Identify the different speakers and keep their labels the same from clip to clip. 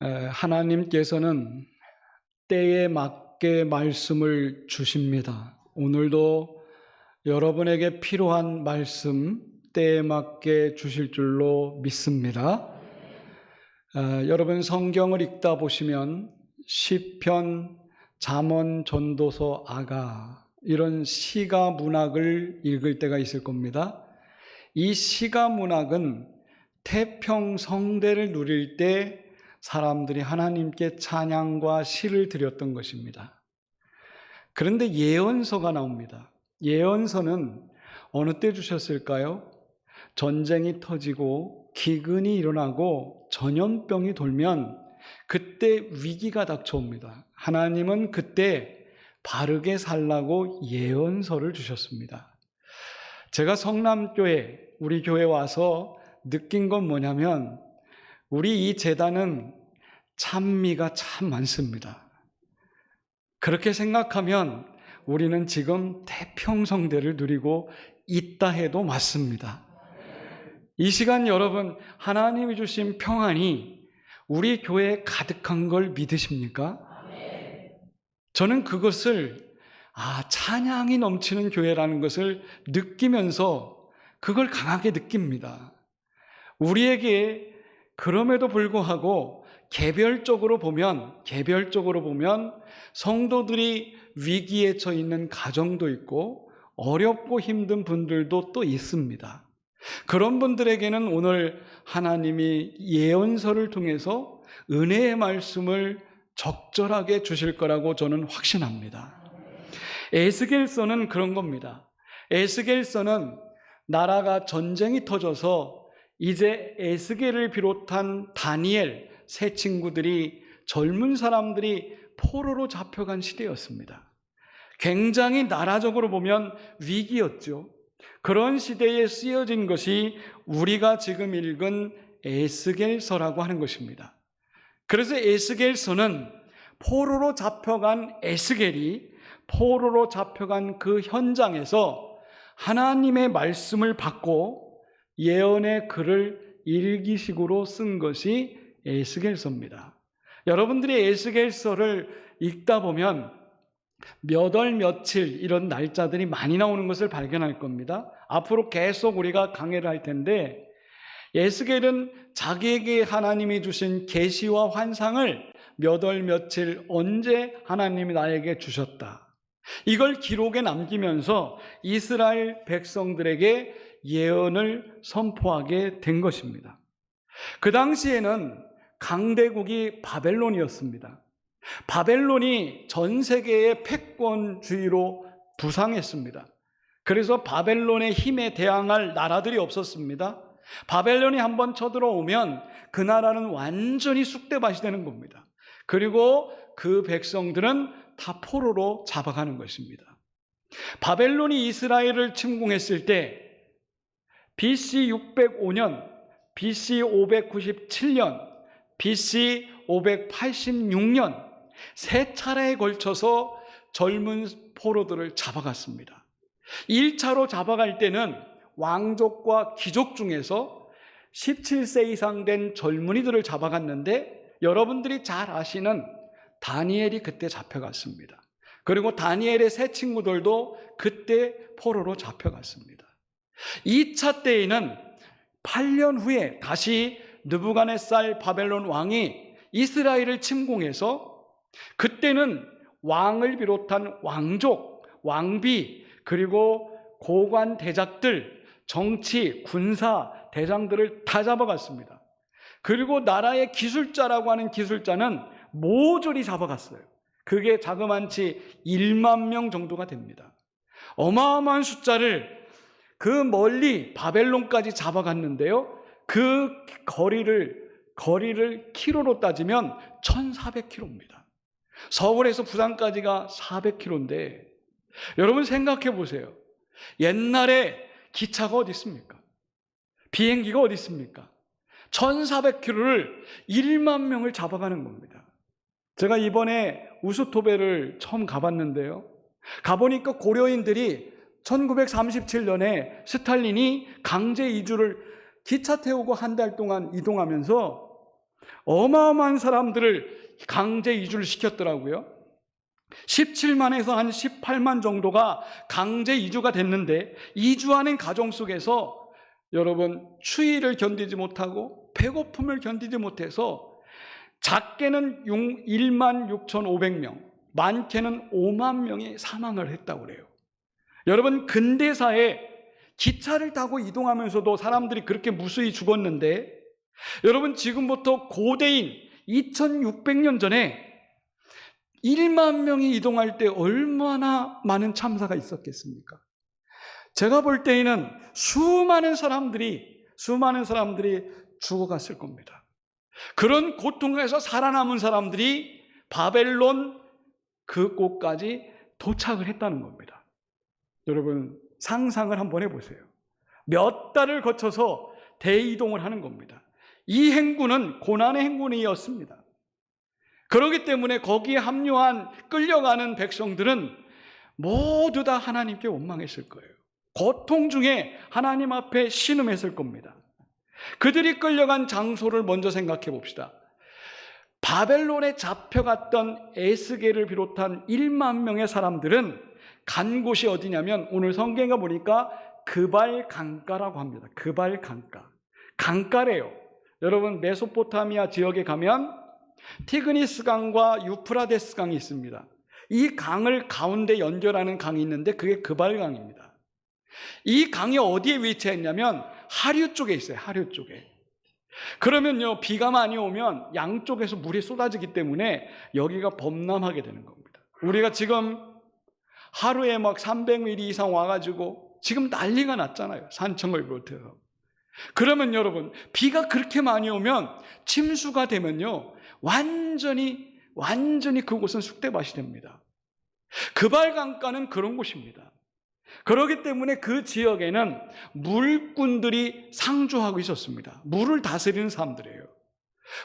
Speaker 1: 하나님께서는 때에 맞게 말씀을 주십니다. 오늘도 여러분에게 필요한 말씀 때에 맞게 주실 줄로 믿습니다. 여러분 성경을 읽다 보시면 시편, 잠언, 전도서, 아가 이런 시가 문학을 읽을 때가 있을 겁니다. 이 시가 문학은 태평성대를 누릴 때 사람들이 하나님께 찬양과 시를 드렸던 것입니다. 그런데 예언서가 나옵니다. 예언서는 어느 때 주셨을까요? 전쟁이 터지고 기근이 일어나고 전염병이 돌면 그때 위기가 닥쳐옵니다. 하나님은 그때 바르게 살라고 예언서를 주셨습니다. 제가 성남교회, 우리 교회 와서 느낀 건 뭐냐면 우리 이 재단은 찬미가 참 많습니다. 그렇게 생각하면 우리는 지금 태평성대를 누리고 있다 해도 맞습니다. 이 시간 여러분, 하나님이 주신 평안이 우리 교회에 가득한 걸 믿으십니까? 저는 그것을 찬양이 넘치는 교회라는 것을 느끼면서 그걸 강하게 느낍니다. 우리에게 그럼에도 불구하고 개별적으로 보면 성도들이 위기에 처해 있는 가정도 있고 어렵고 힘든 분들도 또 있습니다. 그런 분들에게는 오늘 하나님이 예언서를 통해서 은혜의 말씀을 적절하게 주실 거라고 저는 확신합니다. 에스겔서는 그런 겁니다. 에스겔서는 나라가 전쟁이 터져서 이제 에스겔을 비롯한 다니엘, 세 친구들이 젊은 사람들이 포로로 잡혀간 시대였습니다. 굉장히 나라적으로 보면 위기였죠. 그런 시대에 쓰여진 것이 우리가 지금 읽은 에스겔서라고 하는 것입니다. 그래서 에스겔서는 포로로 잡혀간 에스겔이 포로로 잡혀간 그 현장에서 하나님의 말씀을 받고 예언의 글을 일기식으로 쓴 것이 에스겔서입니다. 여러분들이 에스겔서를 읽다 보면 몇 월 며칠 이런 날짜들이 많이 나오는 것을 발견할 겁니다. 앞으로 계속 우리가 강해를 할 텐데 에스겔은 자기에게 하나님이 주신 계시와 환상을 몇 월 며칠 언제 하나님이 나에게 주셨다. 이걸 기록에 남기면서 이스라엘 백성들에게 예언을 선포하게 된 것입니다. 그 당시에는 강대국이 바벨론이었습니다. 바벨론이 전 세계의 패권주의로 부상했습니다. 그래서 바벨론의 힘에 대항할 나라들이 없었습니다. 바벨론이 한번 쳐들어오면 그 나라는 완전히 쑥대밭이 되는 겁니다. 그리고 그 백성들은 다 포로로 잡아가는 것입니다. 바벨론이 이스라엘을 침공했을 때 BC 605년, BC 597년, BC 586년 세 차례에 걸쳐서 젊은 포로들을 잡아갔습니다. 1차로 잡아갈 때는 왕족과 귀족 중에서 17세 이상 된 젊은이들을 잡아갔는데 여러분들이 잘 아시는 다니엘이 그때 잡혀갔습니다. 그리고 다니엘의 세 친구들도 그때 포로로 잡혀갔습니다. 2차 때에는 8년 후에 다시 느부갓네살 바벨론 왕이 이스라엘을 침공해서 그때는 왕을 비롯한 왕족, 왕비, 그리고 고관 대작들, 정치, 군사 대장들을 다 잡아갔습니다. 그리고 나라의 기술자라고 하는 기술자는 모조리 잡아갔어요. 그게 자그만치 1만 명 정도가 됩니다. 어마어마한 숫자를 그 멀리 바벨론까지 잡아갔는데요. 그 거리를 키로로 따지면 1400km입니다. 서울에서 부산까지가 400km인데 여러분 생각해 보세요. 옛날에 기차가 어디 있습니까? 비행기가 어디 있습니까? 1400km를 1만 명을 잡아가는 겁니다. 제가 이번에 우스토베를 처음 가봤는데요. 가보니까 고려인들이 1937년에 스탈린이 강제 이주를 기차 태우고 한 달 동안 이동하면서 어마어마한 사람들을 강제 이주를 시켰더라고요. 17만에서 한 18만 정도가 강제 이주가 됐는데, 이주하는 가정 속에서 여러분 추위를 견디지 못하고 배고픔을 견디지 못해서 작게는 1만 6,500명, 많게는 5만 명이 사망을 했다고 그래요. 여러분, 근대사에 기차를 타고 이동하면서도 사람들이 그렇게 무수히 죽었는데, 여러분 지금부터 고대인 2600년 전에 1만 명이 이동할 때 얼마나 많은 참사가 있었겠습니까? 제가 볼 때에는 수많은 사람들이 죽어갔을 겁니다. 그런 고통에서 살아남은 사람들이 바벨론 그 곳까지 도착을 했다는 겁니다. 여러분 상상을 한번 해보세요. 몇 달을 거쳐서 대이동을 하는 겁니다. 이 행군은 고난의 행군이었습니다. 그렇기 때문에 거기에 합류한 끌려가는 백성들은 모두 다 하나님께 원망했을 거예요. 고통 중에 하나님 앞에 신음했을 겁니다. 그들이 끌려간 장소를 먼저 생각해 봅시다. 바벨론에 잡혀갔던 에스겔을 비롯한 1만 명의 사람들은 간 곳이 어디냐면, 오늘 성경에 보니까 그발 강가라고 합니다. 그발 강가. 강가래요. 여러분 메소포타미아 지역에 가면 티그니스 강과 유프라데스 강이 있습니다. 이 강을 가운데 연결하는 강이 있는데 그게 그발강입니다. 이 강이 어디에 위치했냐면 하류 쪽에 있어요. 하류 쪽에. 그러면요, 비가 많이 오면 양쪽에서 물이 쏟아지기 때문에 여기가 범람하게 되는 겁니다. 우리가 지금 하루에 막 300mm 이상 와가지고 지금 난리가 났잖아요. 산청을 비롯해서. 그러면 여러분 비가 그렇게 많이 오면 침수가 되면요 완전히 그곳은 쑥대밭이 됩니다. 그발강가는 그런 곳입니다. 그렇기 때문에 그 지역에는 물꾼들이 상주하고 있었습니다. 물을 다스리는 사람들이에요.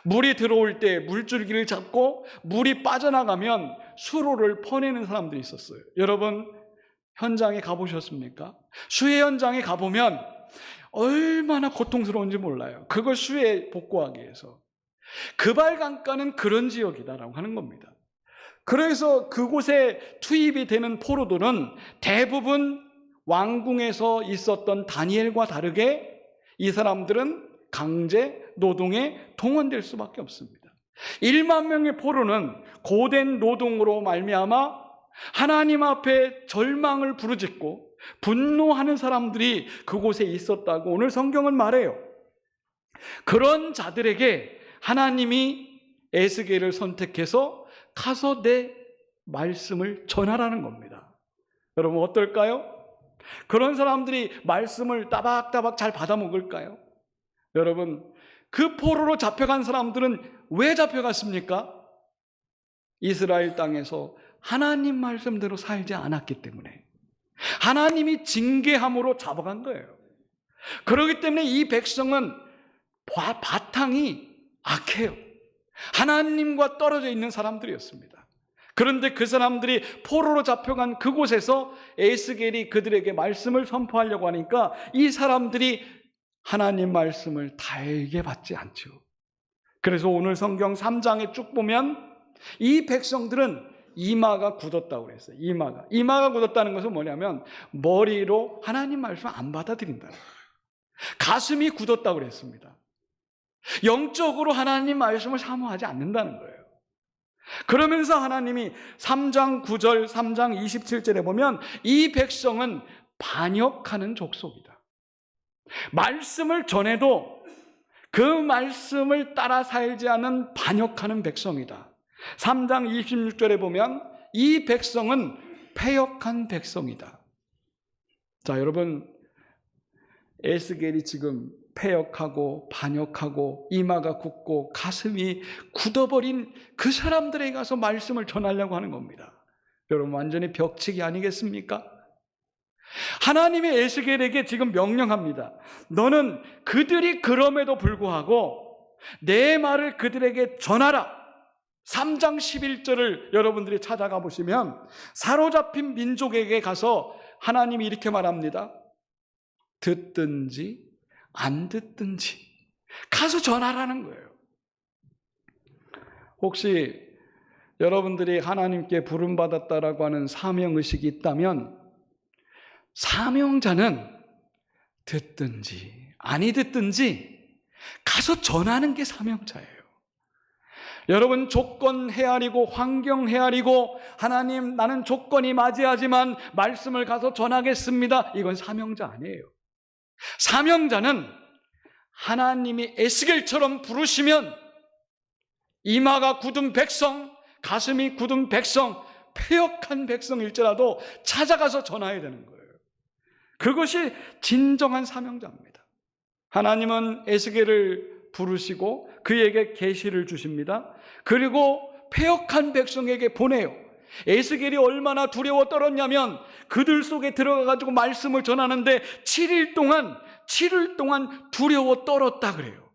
Speaker 1: 물이 들어올 때 물줄기를 잡고 물이 빠져나가면 수로를 퍼내는 사람들이 있었어요. 여러분 현장에 가보셨습니까? 수해 현장에 가보면 얼마나 고통스러운지 몰라요. 그걸 수해에 복구하기 위해서. 그발강가는 그런 지역이다라고 하는 겁니다. 그래서 그곳에 투입이 되는 포로들은 대부분 왕궁에서 있었던 다니엘과 다르게 이 사람들은 강제 노동에 동원될 수밖에 없습니다. 1만 명의 포로는 고된 노동으로 말미암아 하나님 앞에 절망을 부르짖고 분노하는 사람들이 그곳에 있었다고 오늘 성경은 말해요. 그런 자들에게 하나님이 에스겔을 선택해서 가서 내 말씀을 전하라는 겁니다. 여러분 어떨까요? 그런 사람들이 말씀을 따박따박 잘 받아 먹을까요? 여러분 그 포로로 잡혀간 사람들은 왜 잡혀갔습니까? 이스라엘 땅에서 하나님 말씀대로 살지 않았기 때문에, 하나님이 징계함으로 잡아간 거예요. 그렇기 때문에 이 백성은 바탕이 악해요. 하나님과 떨어져 있는 사람들이었습니다. 그런데 그 사람들이 포로로 잡혀간 그곳에서 에스겔이 그들에게 말씀을 선포하려고 하니까 이 사람들이 하나님 말씀을 달게 받지 않죠. 그래서 오늘 성경 3장에 쭉 보면 이 백성들은 이마가 굳었다고 그랬어요. 이마가 굳었다는 것은 뭐냐면 머리로 하나님 말씀을 안 받아들인다는 거예요. 가슴이 굳었다고 그랬습니다. 영적으로 하나님 말씀을 사모하지 않는다는 거예요. 그러면서 하나님이 3장 9절, 3장 27절에 보면 이 백성은 반역하는 족속이다. 말씀을 전해도 그 말씀을 따라 살지 않은 반역하는 백성이다. 3장 26절에 보면 이 백성은 패역한 백성이다. 자, 여러분 에스겔이 지금 패역하고 반역하고 이마가 굳고 가슴이 굳어버린 그 사람들에게 가서 말씀을 전하려고 하는 겁니다. 여러분 완전히 벽치기 아니겠습니까? 하나님이 에스겔에게 지금 명령합니다. 너는 그들이 그럼에도 불구하고 내 말을 그들에게 전하라. 3장 11절을 여러분들이 찾아가 보시면 사로잡힌 민족에게 가서 하나님이 이렇게 말합니다. 듣든지 안 듣든지 가서 전하라는 거예요. 혹시 여러분들이 하나님께 부름받았다라고 하는 사명의식이 있다면 사명자는 듣든지 아니 듣든지 가서 전하는 게 사명자예요. 여러분, 조건 헤아리고 환경 헤아리고 하나님 나는 조건이 맞이하지만 말씀을 가서 전하겠습니다. 이건 사명자 아니에요. 사명자는 하나님이 에스겔처럼 부르시면 이마가 굳은 백성, 가슴이 굳은 백성, 패역한 백성일지라도 찾아가서 전해야 되는 거예요. 그것이 진정한 사명자입니다. 하나님은 에스겔을 부르시고 그에게 계시를 주십니다. 그리고 패역한 백성에게 보내요. 에스겔이 얼마나 두려워 떨었냐면 그들 속에 들어가가지고 말씀을 전하는데 7일 동안 두려워 떨었다 그래요.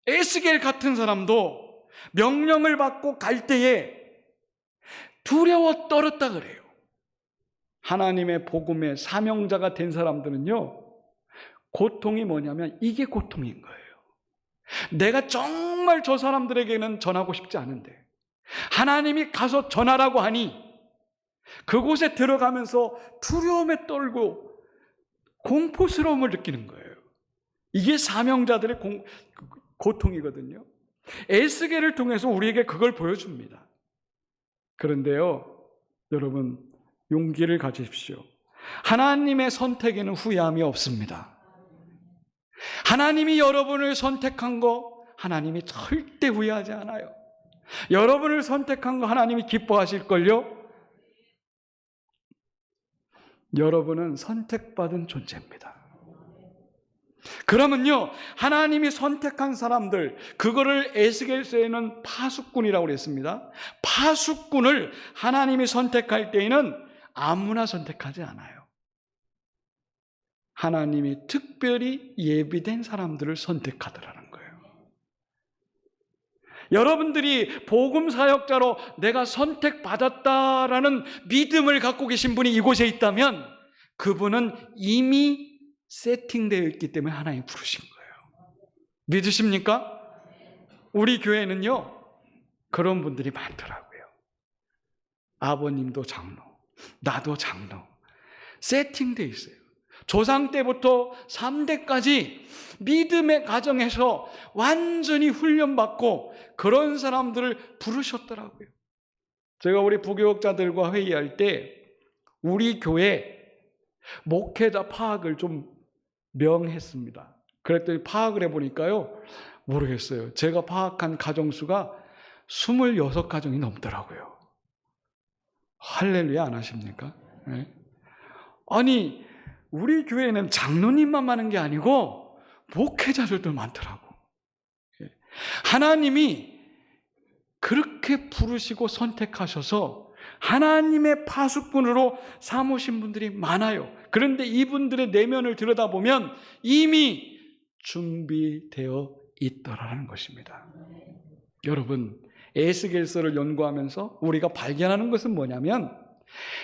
Speaker 1: 에스겔 같은 사람도 명령을 받고 갈 때에 두려워 떨었다 그래요. 하나님의 복음의 사명자가 된 사람들은요, 고통이 뭐냐면 이게 고통인 거예요. 내가 정말 저 사람들에게는 전하고 싶지 않은데 하나님이 가서 전하라고 하니 그곳에 들어가면서 두려움에 떨고 공포스러움을 느끼는 거예요. 이게 사명자들의 고통이거든요. 에스겔을 통해서 우리에게 그걸 보여줍니다. 그런데요, 여러분, 용기를 가지십시오. 하나님의 선택에는 후회함이 없습니다. 하나님이 여러분을 선택한 거 하나님이 절대 후회하지 않아요. 여러분을 선택한 거 하나님이 기뻐하실걸요? 여러분은 선택받은 존재입니다. 그러면요, 하나님이 선택한 사람들, 그거를 에스겔서에는 파수꾼이라고 그랬습니다. 파수꾼을 하나님이 선택할 때에는 아무나 선택하지 않아요. 하나님이 특별히 예비된 사람들을 선택하더라는 거예요. 여러분들이 복음 사역자로 내가 선택받았다라는 믿음을 갖고 계신 분이 이곳에 있다면 그분은 이미 세팅되어 있기 때문에 하나님이 부르신 거예요. 믿으십니까? 우리 교회는요, 그런 분들이 많더라고요. 아버님도 장로, 나도 장로. 세팅되어 있어요. 조상 때부터 3대까지 믿음의 가정에서 완전히 훈련받고 그런 사람들을 부르셨더라고요. 제가 우리 부교육자들과 회의할 때 우리 교회 목회자 파악을 좀 명했습니다. 그랬더니 파악을 해보니까요, 모르겠어요. 제가 파악한 가정수가 26가정이 넘더라고요. 할렐루야 안 하십니까? 네. 아니, 우리 교회는 장로님만 많은 게 아니고 목회자들도 많더라고. 하나님이 그렇게 부르시고 선택하셔서 하나님의 파수꾼으로 삼으신 분들이 많아요. 그런데 이분들의 내면을 들여다보면 이미 준비되어 있더라는 것입니다. 여러분, 에스겔서를 연구하면서 우리가 발견하는 것은 뭐냐면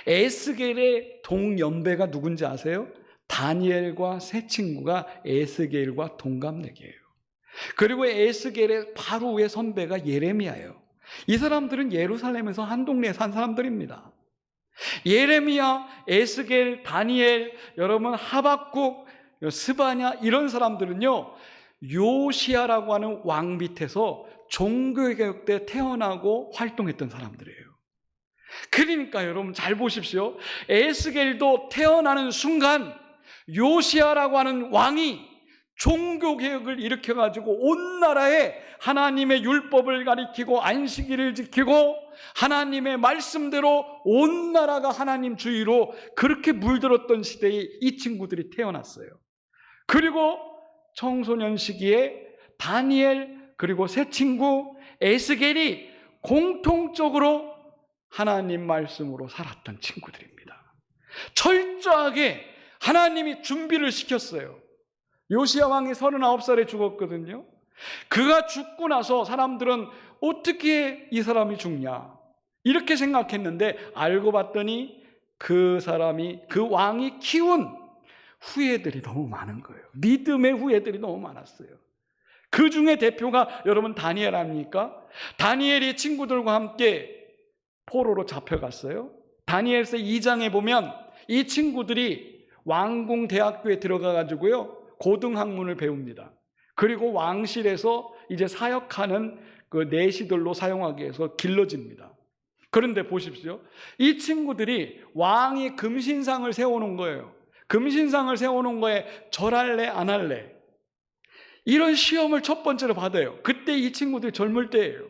Speaker 1: 에스겔의 동연배가 누군지 아세요? 다니엘과 세 친구가 에스겔과 동갑내기예요. 그리고 에스겔의 바로 위에 선배가 예레미야예요. 이 사람들은 예루살렘에서 한 동네에 산 사람들입니다. 예레미야, 에스겔, 다니엘, 여러분 하박국, 스바냐 이런 사람들은요, 요시야라고 하는 왕 밑에서 종교개혁 때 태어나고 활동했던 사람들이에요. 그러니까 여러분 잘 보십시오. 에스겔도 태어나는 순간 요시야라고 하는 왕이 종교개혁을 일으켜가지고 온 나라에 하나님의 율법을 가리키고 안식일을 지키고 하나님의 말씀대로 온 나라가 하나님 주의로 그렇게 물들었던 시대에 이 친구들이 태어났어요. 그리고 청소년 시기에 다니엘 그리고 세 친구 에스겔이 공통적으로 하나님 말씀으로 살았던 친구들입니다. 철저하게 하나님이 준비를 시켰어요. 요시야 왕이 39살에 죽었거든요. 그가 죽고 나서 사람들은 어떻게 이 사람이 죽냐 이렇게 생각했는데 알고 봤더니 그 왕이 키운 후예들이 너무 많은 거예요. 믿음의 후예들이 너무 많았어요. 그 중에 대표가 여러분 다니엘 아닙니까? 다니엘이 친구들과 함께 포로로 잡혀갔어요. 다니엘서 2장에 보면 이 친구들이 왕궁 대학교에 들어가가지고요, 고등학문을 배웁니다. 그리고 왕실에서 이제 사역하는 그 내시들로 사용하기 위해서 길러집니다. 그런데 보십시오. 이 친구들이 왕이 금신상을 세워놓은 거예요. 금신상을 세워놓은 거에 절할래 안 할래, 이런 시험을 첫 번째로 받아요. 그때 이 친구들이 젊을 때예요.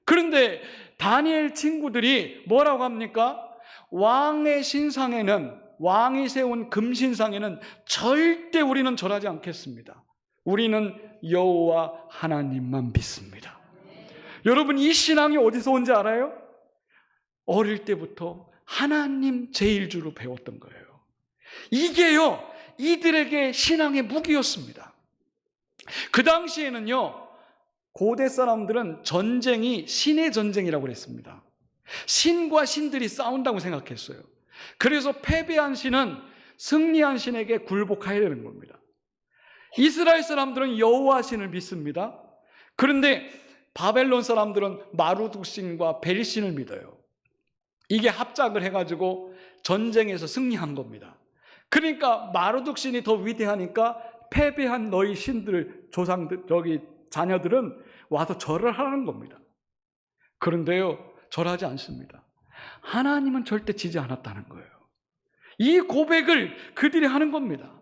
Speaker 1: 그런데 다니엘 친구들이 뭐라고 합니까? 왕의 신상에는, 왕이 세운 금신상에는 절대 우리는 절하지 않겠습니다. 우리는 여호와 하나님만 믿습니다. 여러분, 이 신앙이 어디서 온지 알아요? 어릴 때부터 하나님 제일주로 배웠던 거예요. 이게요, 이들에게 신앙의 무기였습니다. 그 당시에는요, 고대 사람들은 전쟁이 신의 전쟁이라고 그랬습니다. 신과 신들이 싸운다고 생각했어요. 그래서 패배한 신은 승리한 신에게 굴복해야 되는 겁니다. 이스라엘 사람들은 여호와 신을 믿습니다. 그런데 바벨론 사람들은 마루둑 신과 벨 신을 믿어요. 이게 합작을 해가지고 전쟁에서 승리한 겁니다. 그러니까 마루둑 신이 더 위대하니까 패배한 너희 신들, 조상들, 자녀들은 와서 절을 하라는 겁니다. 그런데요, 절하지 않습니다. 하나님은 절대 지지 않았다는 거예요. 이 고백을 그들이 하는 겁니다.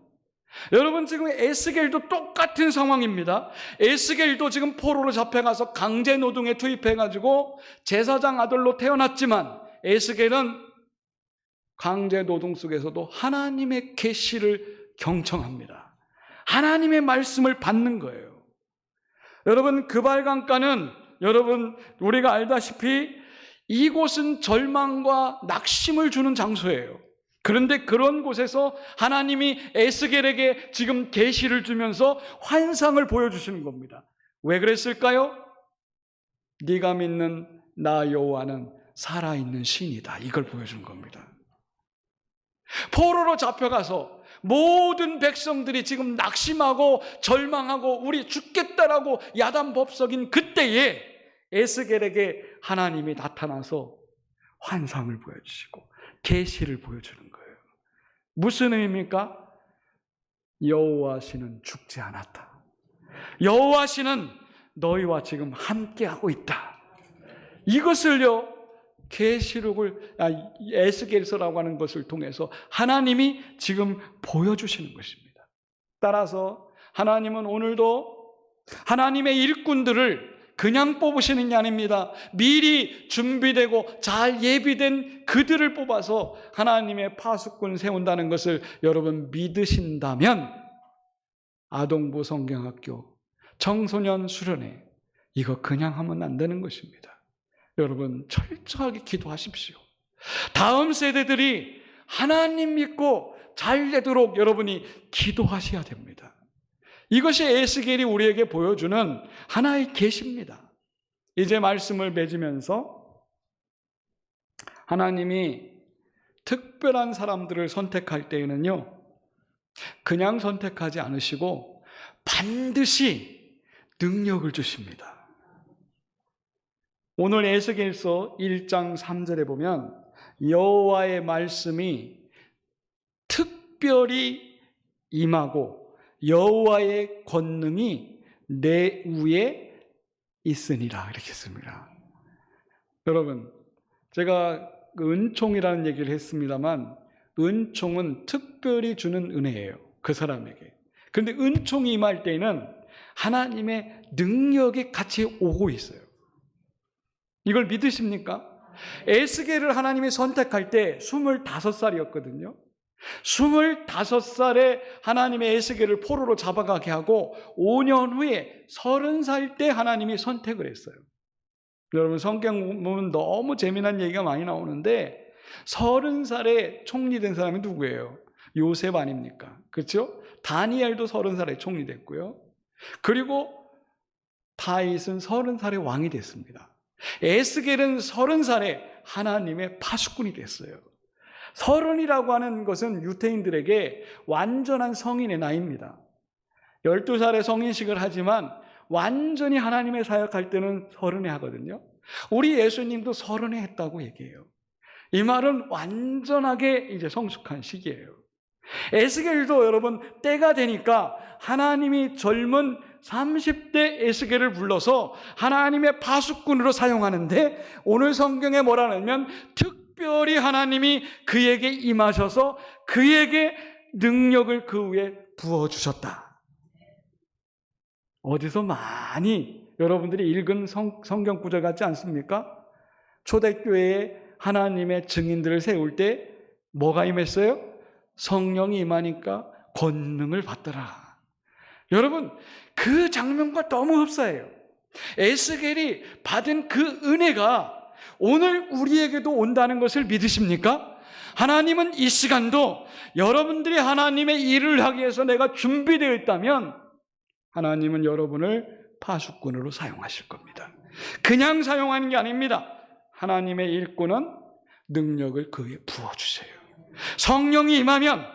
Speaker 1: 여러분, 지금 에스겔도 똑같은 상황입니다. 에스겔도 지금 포로로 잡혀가서 강제 노동에 투입해가지고 제사장 아들로 태어났지만, 에스겔은 강제 노동 속에서도 하나님의 계시를 경청합니다. 하나님의 말씀을 받는 거예요. 여러분, 그발강가는 여러분 우리가 알다시피 이곳은 절망과 낙심을 주는 장소예요. 그런데 그런 곳에서 하나님이 에스겔에게 지금 계시를 주면서 환상을 보여주시는 겁니다. 왜 그랬을까요? 네가 믿는 나 여호와는 살아있는 신이다, 이걸 보여주는 겁니다. 포로로 잡혀가서 모든 백성들이 지금 낙심하고 절망하고 우리 죽겠다라고 야단법석인 그때에 에스겔에게 하나님이 나타나서 환상을 보여주시고 계시를 보여주는 거예요. 무슨 의미입니까? 여호와시는 죽지 않았다. 여호와시는 너희와 지금 함께하고 있다. 이것을요, 계시록을 에스겔서라고 하는 것을 통해서 하나님이 지금 보여주시는 것입니다. 따라서 하나님은 오늘도 하나님의 일꾼들을 그냥 뽑으시는 게 아닙니다. 미리 준비되고 잘 예비된 그들을 뽑아서 하나님의 파수꾼을 세운다는 것을 여러분 믿으신다면 아동부 성경학교, 청소년 수련회, 이거 그냥 하면 안 되는 것입니다. 여러분 철저하게 기도하십시오. 다음 세대들이 하나님 믿고 잘 되도록 여러분이 기도하셔야 됩니다. 이것이 에스겔이 우리에게 보여주는 하나의 계시입니다. 이제 말씀을 맺으면서 하나님이 특별한 사람들을 선택할 때에는요, 그냥 선택하지 않으시고 반드시 능력을 주십니다. 오늘 에스겔서 1장 3절에 보면 여호와의 말씀이 특별히 임하고 여호와의 권능이 내 위에 있으니라, 이렇게 했습니다. 여러분, 제가 은총이라는 얘기를 했습니다만 은총은 특별히 주는 은혜예요, 그 사람에게. 그런데 은총이 임할 때는 하나님의 능력이 같이 오고 있어요. 이걸 믿으십니까? 에스겔을 하나님이 선택할 때 25살이었거든요. 25살에 하나님의 에스겔을 포로로 잡아가게 하고 5년 후에 30살 때 하나님이 선택을 했어요. 여러분, 성경 보면 너무 재미난 얘기가 많이 나오는데 30살에 총리된 사람이 누구예요? 요셉 아닙니까? 그렇죠? 다니엘도 30살에 총리됐고요. 그리고 다윗은 30살에 왕이 됐습니다. 에스겔은 30살에 하나님의 파수꾼이 됐어요. 30이라고 하는 것은 유대인들에게 완전한 성인의 나이입니다. 12살에 성인식을 하지만 완전히 하나님의 사역할 때는 30에 하거든요. 우리 예수님도 30에 했다고 얘기해요. 이 말은 완전하게 이제 성숙한 시기예요. 에스겔도 여러분 때가 되니까 하나님이 젊은 30대 에스겔을 불러서 하나님의 파수꾼으로 사용하는데, 오늘 성경에 뭐라냐면 특별히 하나님이 그에게 임하셔서 그에게 능력을 그 위에 부어주셨다. 어디서 많이 여러분들이 읽은 성경 구절 같지 않습니까? 초대교회에 하나님의 증인들을 세울 때 뭐가 임했어요? 성령이 임하니까 권능을 받더라. 여러분, 그 장면과 너무 흡사해요. 에스겔이 받은 그 은혜가 오늘 우리에게도 온다는 것을 믿으십니까? 하나님은 이 시간도 여러분들이 하나님의 일을 하기 위해서 내가 준비되어 있다면 하나님은 여러분을 파수꾼으로 사용하실 겁니다. 그냥 사용하는 게 아닙니다. 하나님의 일꾼은 능력을 그에 부어주세요. 성령이 임하면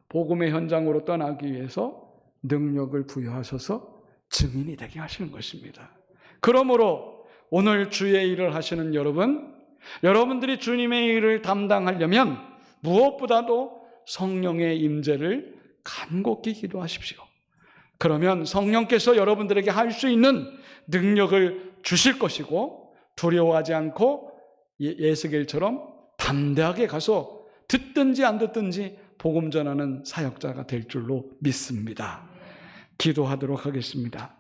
Speaker 1: 복음의 현장으로 떠나기 위해서 능력을 부여하셔서 증인이 되게 하시는 것입니다. 그러므로 오늘 주의 일을 하시는 여러분, 여러분들이 주님의 일을 담당하려면 무엇보다도 성령의 임재를 간곡히 기도하십시오. 그러면 성령께서 여러분들에게 할 수 있는 능력을 주실 것이고, 두려워하지 않고 에스겔처럼 담대하게 가서 듣든지 안 듣든지 복음 전하는 사역자가 될 줄로 믿습니다. 기도하도록 하겠습니다.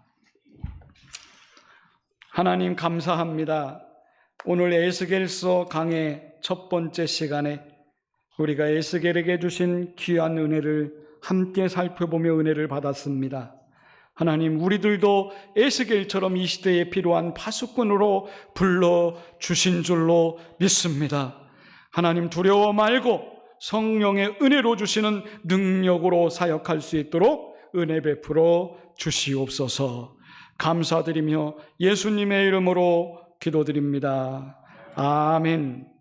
Speaker 1: 하나님 감사합니다. 오늘 에스겔서 강의 첫 번째 시간에 우리가 에스겔에게 주신 귀한 은혜를 함께 살펴보며 은혜를 받았습니다. 하나님, 우리들도 에스겔처럼 이 시대에 필요한 파수꾼으로 불러주신 줄로 믿습니다. 하나님, 두려워 말고 성령의 은혜로 주시는 능력으로 사역할 수 있도록 은혜 베풀어 주시옵소서. 감사드리며 예수님의 이름으로 기도드립니다. 아멘.